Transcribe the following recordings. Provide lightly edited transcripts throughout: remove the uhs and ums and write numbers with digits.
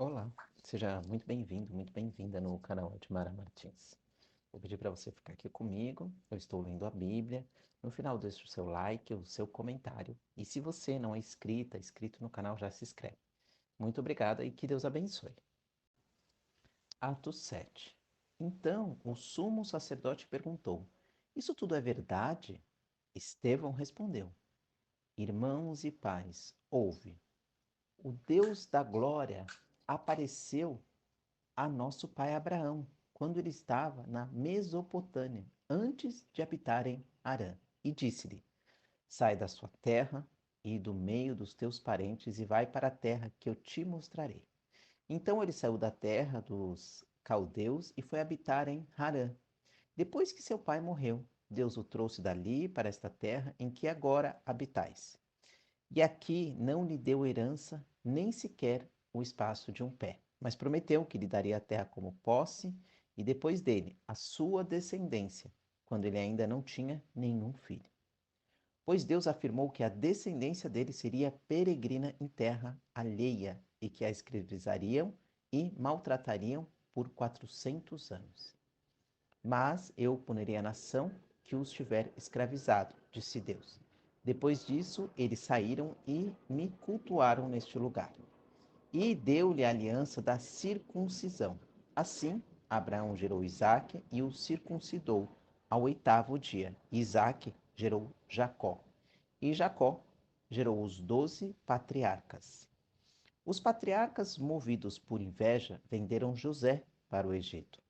Olá, seja muito bem-vindo, muito bem-vinda no canal Edmara Martins. Vou pedir para você ficar aqui comigo, eu estou lendo a Bíblia. No final, deixe o seu like, o seu comentário. E se você não é inscrito no canal, já se inscreve. Muito obrigada e que Deus abençoe. Atos 7. Então o sumo sacerdote perguntou: Isso tudo é verdade? Estevão respondeu: Irmãos e pais, ouve. O Deus da glória apareceu a nosso pai Abraão, quando ele estava na Mesopotâmia, antes de habitar em Harã, e disse-lhe: Sai da sua terra e do meio dos teus parentes e vai para a terra que eu te mostrarei. Então ele saiu da terra dos caldeus e foi habitar em Harã. Depois que seu pai morreu, Deus o trouxe dali para esta terra em que agora habitais. E aqui não lhe deu herança, nem sequer o espaço de um pé, mas prometeu que lhe daria a terra como posse, e depois dele, a sua descendência, quando ele ainda não tinha nenhum filho. Pois Deus afirmou que a descendência dele seria peregrina em terra alheia, e que a escravizariam e maltratariam por 400 anos. Mas eu punirei a nação que os tiver escravizado, disse Deus. Depois disso, eles saíram e me cultuaram neste lugar. E deu-lhe a aliança da circuncisão. Assim, Abraão gerou Isaque e o circuncidou ao 8º dia. Isaque gerou Jacó. E Jacó gerou os 12 patriarcas. Os patriarcas, movidos por inveja, venderam José para o Egito.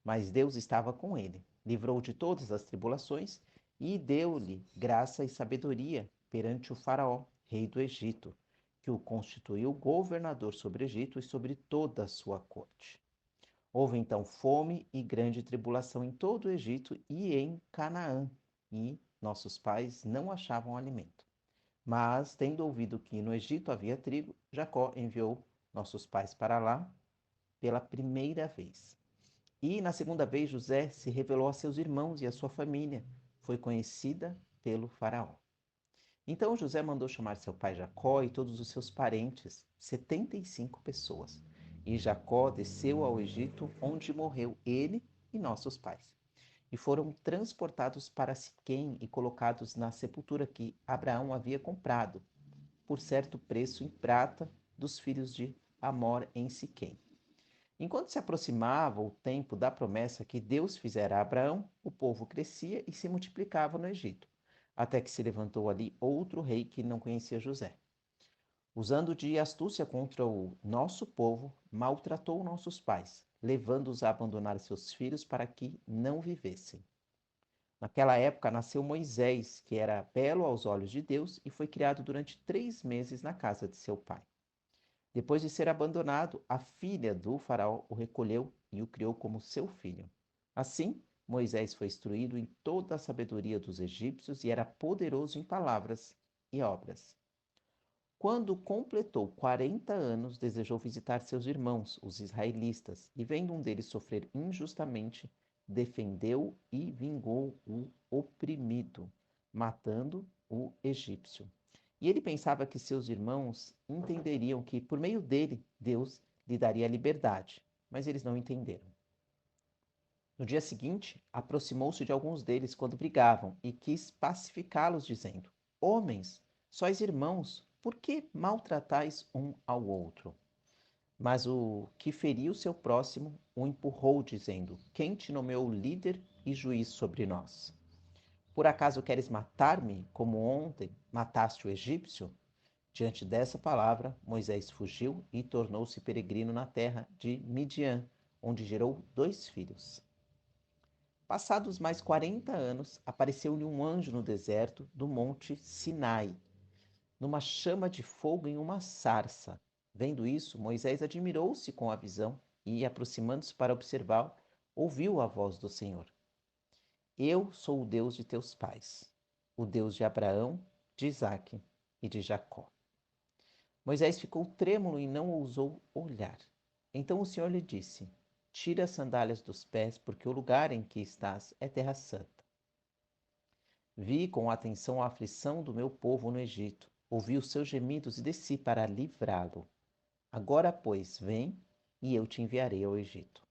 Mas Deus estava com ele, livrou de todas as tribulações e deu-lhe graça e sabedoria perante o Faraó, rei do Egito, que o constituiu governador sobre o Egito e sobre toda a sua corte. Houve então fome e grande tribulação em todo o Egito e em Canaã, e nossos pais não achavam alimento. Mas, tendo ouvido que no Egito havia trigo, Jacó enviou nossos pais para lá pela primeira vez. E na segunda vez José se revelou a seus irmãos e a sua família. Foi conhecida pelo faraó. Então José mandou chamar seu pai Jacó e todos os seus parentes, 75 pessoas. E Jacó desceu ao Egito, onde morreu ele e nossos pais. E foram transportados para Siquém e colocados na sepultura que Abraão havia comprado, por certo preço em prata, dos filhos de Amor em Siquém. Enquanto se aproximava o tempo da promessa que Deus fizera a Abraão, o povo crescia e se multiplicava no Egito, até que se levantou ali outro rei que não conhecia José. Usando de astúcia contra o nosso povo, maltratou nossos pais, levando-os a abandonar seus filhos para que não vivessem. Naquela época nasceu Moisés, que era belo aos olhos de Deus e foi criado durante 3 meses na casa de seu pai. Depois de ser abandonado, a filha do faraó o recolheu e o criou como seu filho. Assim, Moisés foi instruído em toda a sabedoria dos egípcios e era poderoso em palavras e obras. Quando completou 40 anos, desejou visitar seus irmãos, os israelitas, e vendo um deles sofrer injustamente, defendeu e vingou o oprimido, matando o egípcio. E ele pensava que seus irmãos entenderiam que, por meio dele, Deus lhe daria liberdade, mas eles não entenderam. No dia seguinte, aproximou-se de alguns deles quando brigavam e quis pacificá-los, dizendo: Homens, sois irmãos, por que maltratais um ao outro? Mas o que feriu seu próximo o empurrou, dizendo: Quem te nomeou líder e juiz sobre nós? Por acaso queres matar-me, como ontem mataste o egípcio? Diante dessa palavra, Moisés fugiu e tornou-se peregrino na terra de Midian, onde gerou 2 filhos. Passados mais 40 anos, apareceu-lhe um anjo no deserto do monte Sinai, numa chama de fogo em uma sarça. Vendo isso, Moisés admirou-se com a visão e, aproximando-se para observar, ouviu a voz do Senhor. Eu sou o Deus de teus pais, o Deus de Abraão, de Isaque e de Jacó. Moisés ficou trêmulo e não ousou olhar. Então o Senhor lhe disse: Tira as sandálias dos pés, porque o lugar em que estás é terra santa. Vi com atenção a aflição do meu povo no Egito, ouvi os seus gemidos e desci para livrá-lo. Agora, pois, vem, e eu te enviarei ao Egito.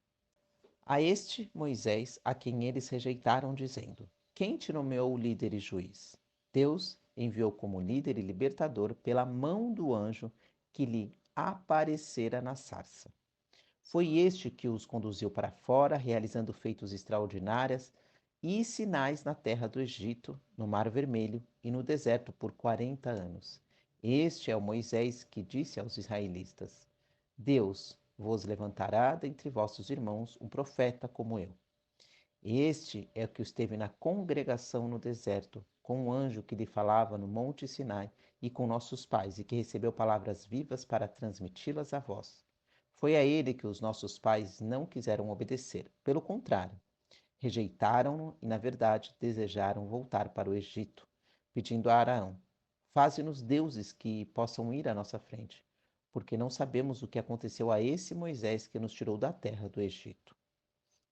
A este Moisés, a quem eles rejeitaram, dizendo: Quem te nomeou líder e juiz? Deus enviou como líder e libertador pela mão do anjo que lhe aparecera na sarça. Foi este que os conduziu para fora, realizando feitos extraordinários e sinais na terra do Egito, no Mar Vermelho e no deserto por 40 anos. Este é o Moisés que disse aos israelitas: Deus vos levantará dentre vossos irmãos um profeta como eu. Este é o que esteve na congregação no deserto, com o anjo que lhe falava no monte Sinai e com nossos pais, e que recebeu palavras vivas para transmiti-las a vós. Foi a ele que os nossos pais não quiseram obedecer. Pelo contrário, rejeitaram-no e, na verdade, desejaram voltar para o Egito, pedindo a Araão: Faze-nos deuses que possam ir à nossa frente, porque não sabemos o que aconteceu a esse Moisés que nos tirou da terra do Egito.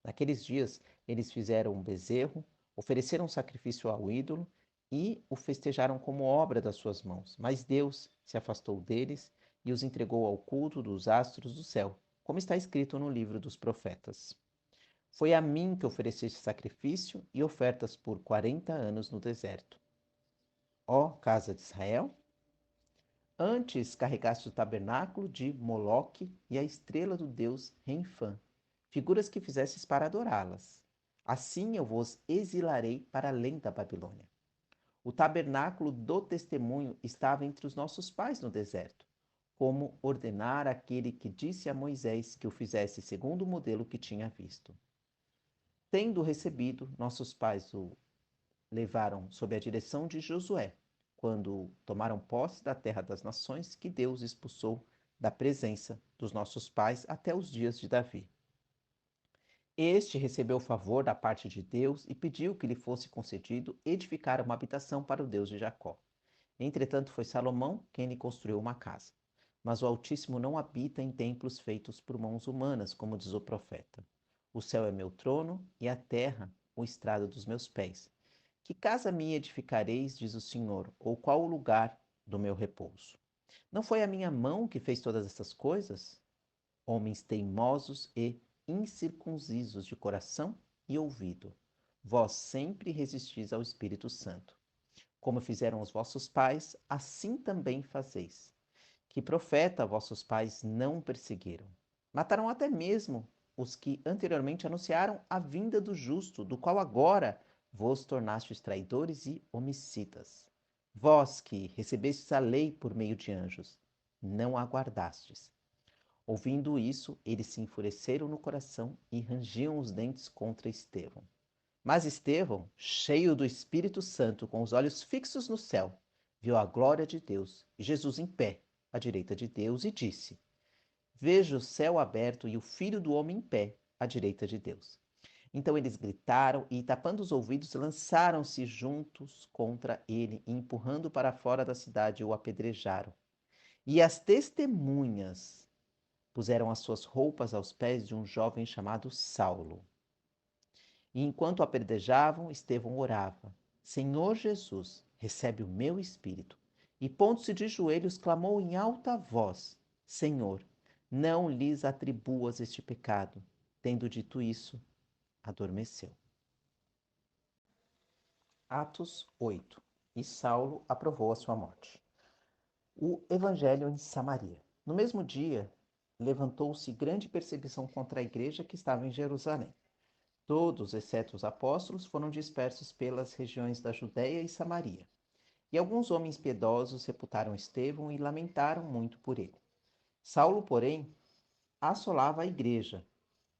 Naqueles dias, eles fizeram um bezerro, ofereceram um sacrifício ao ídolo e o festejaram como obra das suas mãos. Mas Deus se afastou deles e os entregou ao culto dos astros do céu, como está escrito no livro dos profetas. Foi a mim que ofereceste sacrifício e ofertas por 40 anos no deserto. Ó casa de Israel, antes carregaste o tabernáculo de Moloque e a estrela do deus Renfã, figuras que fizestes para adorá-las. Assim eu vos exilarei para além da Babilônia. O tabernáculo do testemunho estava entre os nossos pais no deserto, como ordenara aquele que disse a Moisés que o fizesse segundo o modelo que tinha visto. Tendo recebido, nossos pais o levaram sob a direção de Josué, quando tomaram posse da terra das nações que Deus expulsou da presença dos nossos pais até os dias de Davi. Este recebeu favor da parte de Deus e pediu que lhe fosse concedido edificar uma habitação para o Deus de Jacó. Entretanto, foi Salomão quem lhe construiu uma casa. Mas o Altíssimo não habita em templos feitos por mãos humanas, como diz o profeta. O céu é meu trono e a terra o estrado dos meus pés. Que casa me edificareis, diz o Senhor, ou qual o lugar do meu repouso? Não foi a minha mão que fez todas essas coisas? Homens teimosos e incircuncisos de coração e ouvido, vós sempre resistis ao Espírito Santo. Como fizeram os vossos pais, assim também fazeis. Que profeta vossos pais não perseguiram? Mataram até mesmo os que anteriormente anunciaram a vinda do justo, do qual agora vos tornastes traidores e homicidas. Vós que recebestes a lei por meio de anjos, não a guardastes. Ouvindo isso, eles se enfureceram no coração e rangiam os dentes contra Estevão. Mas Estevão, cheio do Espírito Santo, com os olhos fixos no céu, viu a glória de Deus e Jesus em pé, à direita de Deus, e disse: Vejo o céu aberto e o Filho do Homem em pé, à direita de Deus. Então eles gritaram e, tapando os ouvidos, lançaram-se juntos contra ele e, empurrando para fora da cidade, o apedrejaram. E as testemunhas puseram as suas roupas aos pés de um jovem chamado Saulo. E enquanto apedrejavam, Estevão orava: Senhor Jesus, recebe o meu espírito. E pondo-se de joelhos, clamou em alta voz: Senhor, não lhes atribuas este pecado. Tendo dito isso, adormeceu. Atos 8. E Saulo aprovou a sua morte. O Evangelho em Samaria. No mesmo dia, levantou-se grande perseguição contra a igreja que estava em Jerusalém. Todos, exceto os apóstolos, foram dispersos pelas regiões da Judéia e Samaria. E alguns homens piedosos reputaram Estevão e lamentaram muito por ele. Saulo, porém, assolava a igreja.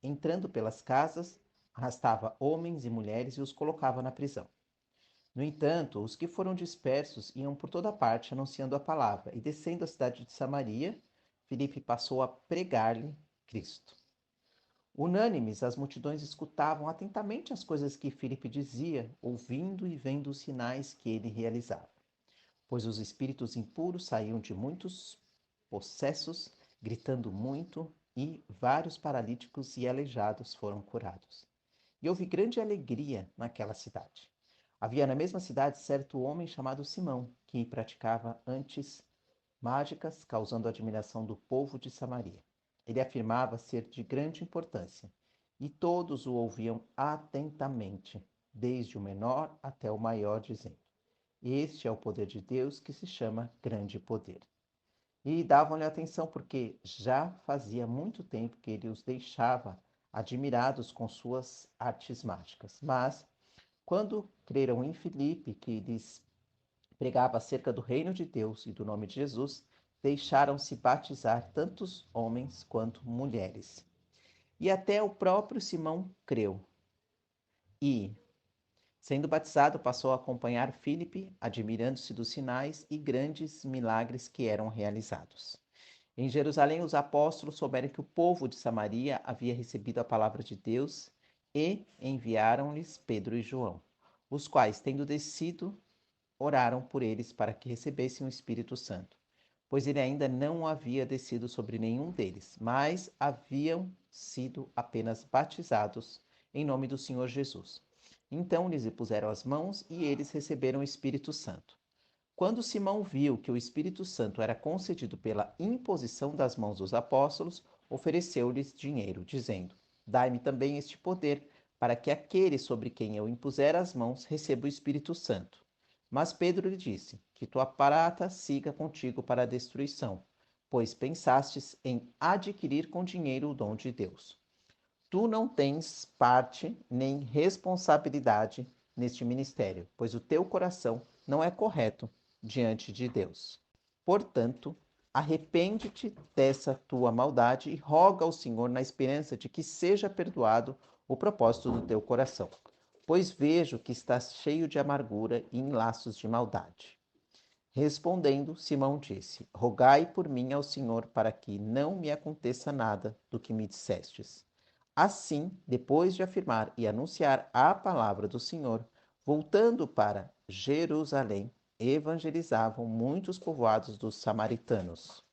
Entrando pelas casas, arrastava homens e mulheres e os colocava na prisão. No entanto, os que foram dispersos iam por toda parte anunciando a palavra, e descendo a cidade de Samaria, Filipe passou a pregar-lhe Cristo. Unânimes, as multidões escutavam atentamente as coisas que Filipe dizia, ouvindo e vendo os sinais que ele realizava. Pois os espíritos impuros saíam de muitos possessos, gritando muito, e vários paralíticos e aleijados foram curados. E houve grande alegria naquela cidade. Havia na mesma cidade certo homem chamado Simão, que praticava antes mágicas, causando a admiração do povo de Samaria. Ele afirmava ser de grande importância, e todos o ouviam atentamente, desde o menor até o maior, dizendo: Este é o poder de Deus que se chama grande poder. E davam-lhe atenção porque já fazia muito tempo que ele os deixava admirados com suas artes mágicas. Mas, quando creram em Filipe, que lhes pregava acerca do reino de Deus e do nome de Jesus, deixaram-se batizar tantos homens quanto mulheres. E até o próprio Simão creu. E, sendo batizado, passou a acompanhar Filipe, admirando-se dos sinais e grandes milagres que eram realizados. Em Jerusalém, os apóstolos souberam que o povo de Samaria havia recebido a palavra de Deus e enviaram-lhes Pedro e João, os quais, tendo descido, oraram por eles para que recebessem o Espírito Santo, pois ele ainda não havia descido sobre nenhum deles, mas haviam sido apenas batizados em nome do Senhor Jesus. Então lhes impuseram as mãos e eles receberam o Espírito Santo. Quando Simão viu que o Espírito Santo era concedido pela imposição das mãos dos apóstolos, ofereceu-lhes dinheiro, dizendo: Dai-me também este poder, para que aquele sobre quem eu impuser as mãos receba o Espírito Santo. Mas Pedro lhe disse: Que tua prata siga contigo para a destruição, pois pensastes em adquirir com dinheiro o dom de Deus. Tu não tens parte nem responsabilidade neste ministério, pois o teu coração não é correto diante de Deus. Portanto, arrepende-te dessa tua maldade e roga ao Senhor na esperança de que seja perdoado o propósito do teu coração, pois vejo que estás cheio de amargura e em laços de maldade. Respondendo, Simão disse: Rogai por mim ao Senhor para que não me aconteça nada do que me dissestes. Assim, depois de afirmar e anunciar a palavra do Senhor, voltando para Jerusalém, evangelizavam muitos povoados dos samaritanos.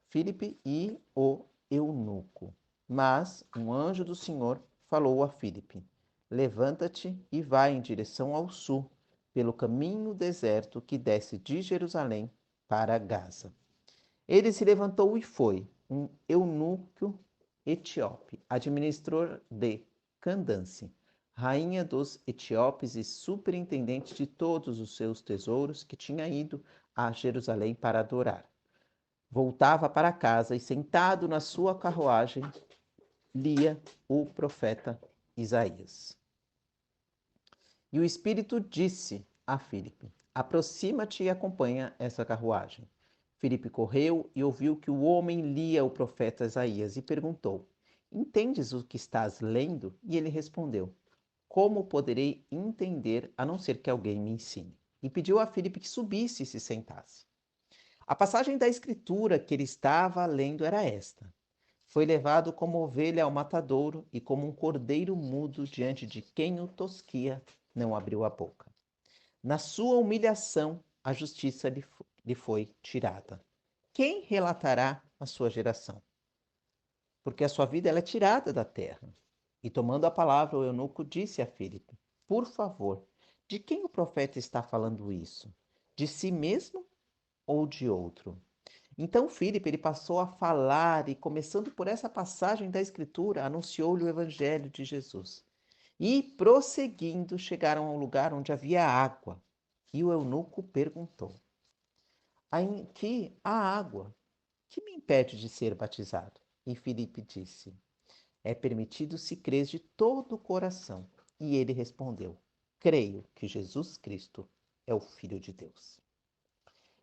Filipe e o eunuco. Mas um anjo do Senhor falou a Filipe: Levanta-te e vai em direção ao sul, pelo caminho deserto que desce de Jerusalém para Gaza. Ele se levantou e foi. Um eunuco etíope, administrador de Candance, rainha dos etíopes e superintendente de todos os seus tesouros, que tinha ido a Jerusalém para adorar. Voltava para casa e, sentado na sua carruagem, lia o profeta Isaías. E o Espírito disse a Filipe: Aproxima-te e acompanha essa carruagem. Filipe correu e ouviu que o homem lia o profeta Isaías e perguntou: Entendes o que estás lendo? E ele respondeu: Como poderei entender a não ser que alguém me ensine? E pediu a Filipe que subisse e se sentasse. A passagem da escritura que ele estava lendo era esta: Foi levado como ovelha ao matadouro e como um cordeiro mudo diante de quem o tosquia, não abriu a boca. Na sua humilhação, a justiça lhe foi tirada. Quem relatará a sua geração? Porque a sua vida ela é tirada da terra. E tomando a palavra, o eunuco disse a Filipe: Por favor, de quem o profeta está falando isso? De si mesmo ou de outro? Então Filipe ele passou a falar e, começando por essa passagem da Escritura, anunciou-lhe o evangelho de Jesus. E, prosseguindo, chegaram ao lugar onde havia água. E o eunuco perguntou: Aqui há água. Que me impede de ser batizado? E Filipe disse: É permitido se crês de todo o coração. E ele respondeu: Creio que Jesus Cristo é o Filho de Deus.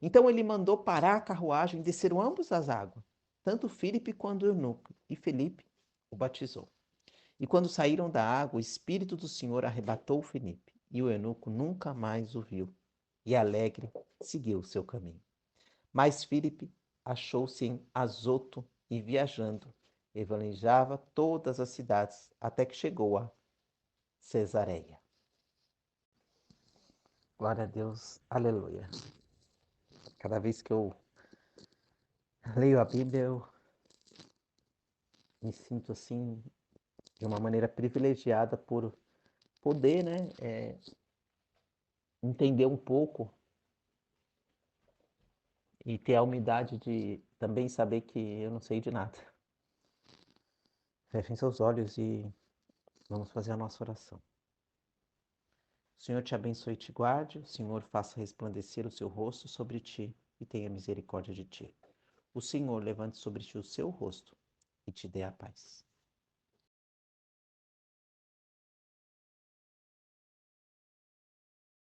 Então ele mandou parar a carruagem e desceram ambos as águas, tanto Filipe quanto o eunuco, e Filipe o batizou. E quando saíram da água, o Espírito do Senhor arrebatou Filipe, e o eunuco nunca mais o viu, e alegre seguiu o seu caminho. Mas Filipe achou-se em Azoto e, viajando, evangelizava todas as cidades até que chegou a Cesareia. Glória a Deus, aleluia. Cada vez que eu leio a Bíblia, eu me sinto assim, de uma maneira privilegiada por poder, né, entender um pouco e ter a humildade de também saber que eu não sei de nada. Fechem seus olhos e vamos fazer a nossa oração. O Senhor te abençoe e te guarde, o Senhor faça resplandecer o seu rosto sobre ti e tenha misericórdia de ti. O Senhor levante sobre ti o seu rosto e te dê a paz.